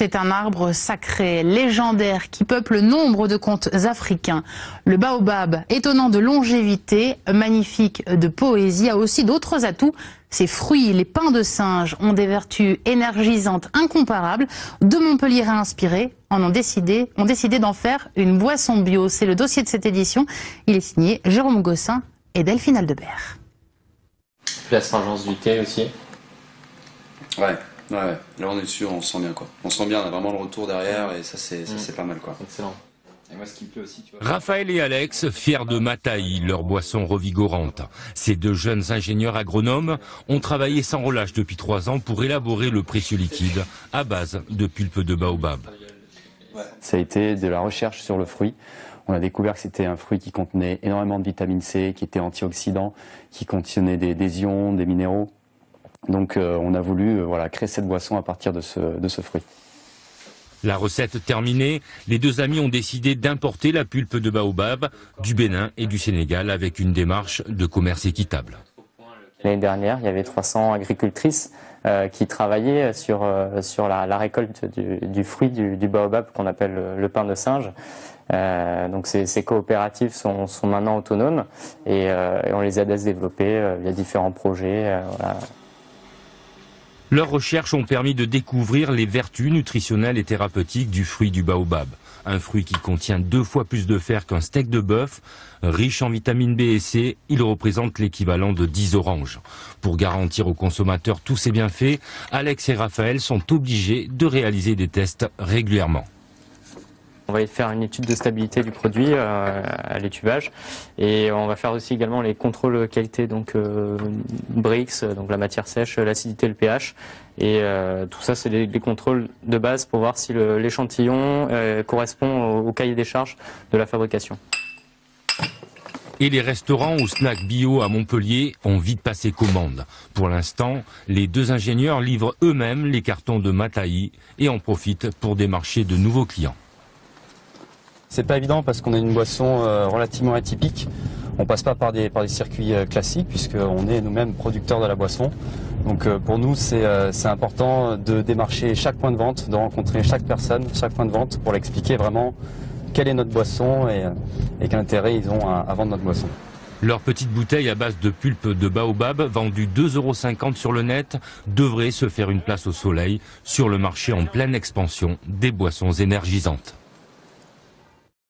C'est un arbre sacré, légendaire, qui peuple nombre de contes africains. Le baobab, étonnant de longévité, magnifique de poésie, a aussi d'autres atouts. Ses fruits, les pains de singe, ont des vertus énergisantes incomparables. Deux Montpelliérains inspirés ont décidé d'en faire une boisson bio. C'est le dossier de cette édition. Il est signé Jérôme Gossin et Delphine Aldebert. L'astringence du thé aussi. Ouais. Là on est sûr, on se sent bien quoi. On se sent bien, on a vraiment le retour derrière et ça c'est pas mal quoi. Excellent. Et moi ce qui me plaît aussi, tu vois. Raphaël et Alex, fiers de Mataï, leur boisson revigorante. Ces deux jeunes ingénieurs agronomes ont travaillé sans relâche depuis 3 ans pour élaborer le précieux liquide à base de pulpe de baobab. Ça a été de la recherche sur le fruit. On a découvert que c'était un fruit qui contenait énormément de vitamine C, qui était antioxydant, qui contenait des ions, des minéraux. Donc on a voulu créer cette boisson à partir de ce fruit. La recette terminée, les deux amis ont décidé d'importer la pulpe de baobab du Bénin et du Sénégal avec une démarche de commerce équitable. L'année dernière, il y avait 300 agricultrices qui travaillaient sur la récolte du fruit du baobab qu'on appelle le pain de singe. Donc ces coopératives sont maintenant autonomes et on les aide à se développer via différents projets. Leurs recherches ont permis de découvrir les vertus nutritionnelles et thérapeutiques du fruit du baobab. Un fruit qui contient 2 fois plus de fer qu'un steak de bœuf. Riche en vitamines B et C, il représente l'équivalent de 10 oranges. Pour garantir aux consommateurs tous ces bienfaits, Alex et Raphaël sont obligés de réaliser des tests régulièrement. On va faire une étude de stabilité du produit à l'étuvage et on va faire aussi également les contrôles qualité, donc Brix, donc la matière sèche, l'acidité, le pH et tout ça c'est les contrôles de base pour voir si l'échantillon correspond au cahier des charges de la fabrication. Et les restaurants ou snacks bio à Montpellier ont vite passé commande. Pour l'instant, les deux ingénieurs livrent eux-mêmes les cartons de Mataï et en profitent pour démarcher de nouveaux clients. C'est pas évident parce qu'on a une boisson relativement atypique. On passe pas par des circuits classiques puisqu'on est nous-mêmes producteurs de la boisson. Donc pour nous c'est important de démarcher chaque point de vente, de rencontrer chaque personne, chaque point de vente pour l'expliquer vraiment quelle est notre boisson et quel intérêt ils ont à vendre notre boisson. Leur petite bouteille à base de pulpe de baobab, vendue 2,50 € sur le net, devrait se faire une place au soleil sur le marché en pleine expansion des boissons énergisantes.